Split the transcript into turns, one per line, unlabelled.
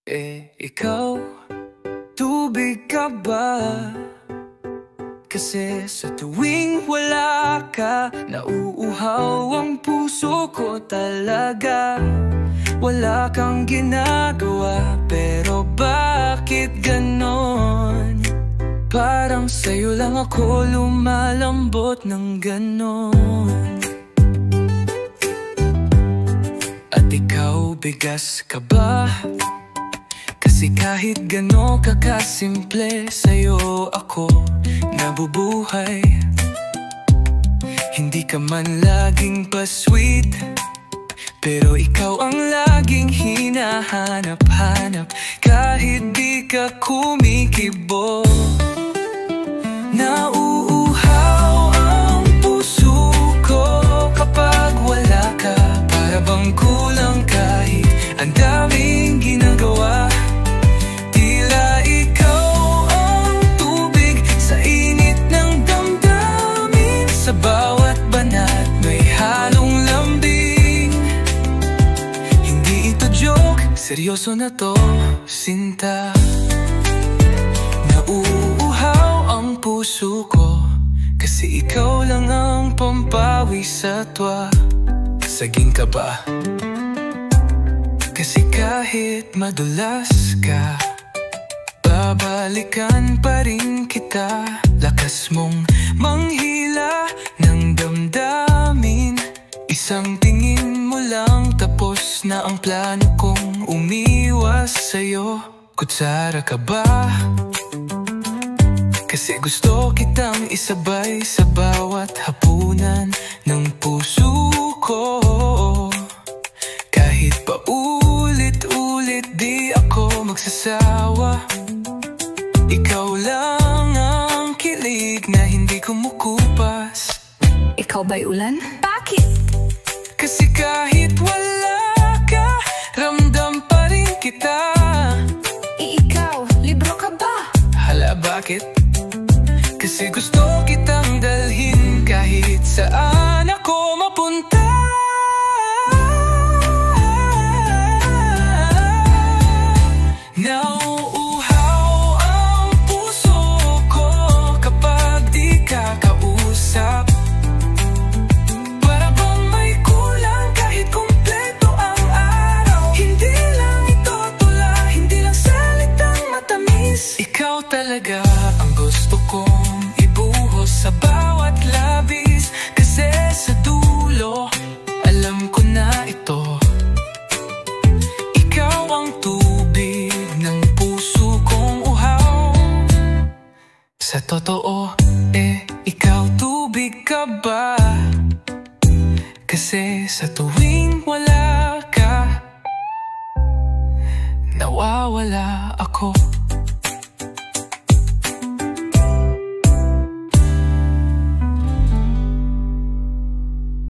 Ikaw, tubig ka ba? Kasi sa tuwing wala ka, nauuhaw ang puso ko talaga. Wala kang ginagawa, pero bakit ganon? Parang sa'yo lang ako lumalambot ng ganon. At ikaw, bigas ka ba? Kasi kahit gano'n kakasimple, sa'yo ako nabubuhay. Hindi ka man laging pa-sweet, pero ikaw ang laging hinahanap-hanap. Kahit di ka kumikibo, nauuhaw ang puso ko kapag wala ka. Para bang kulang kahit ang daming ginagawa. Sa bawat banat may halong lambing. Hindi ito joke, seryoso na to, sinta. Nauuhaw ang puso ko, kasi ikaw lang ang pampawi sa tuwa. Saging ka ba? Kasi kahit madulas ka, babalikan pa rin kita. Lakas mong manghila ng damdamin. Isang tingin mo lang, tapos na ang plano kong umiwas sa'yo. Kutsara ka ba? Kasi gusto kitang isabay sa bawat hapunan ng puso ko. Kahit pa ulit-ulit di ako magsasawa. Ikaw lang ang kilig na hindi kumukupas.
Ikaw ba'y ulan? Bakit?
Kasi kahit wala ka, ramdam pa rin kita.
Ikaw, libro ka ba?
Hala, bakit? Kasi gusto kitang dalhin kahit saan ako mapunta. Ikaw talaga ang gusto kong ibuhos sa bawat labis. Kasi sa dulo, alam ko na ito. Ikaw ang tubig ng puso kong uhaw. Sa totoo, ikaw tubig ka ba? Kasi sa tuwing wala ka, nawawala ako.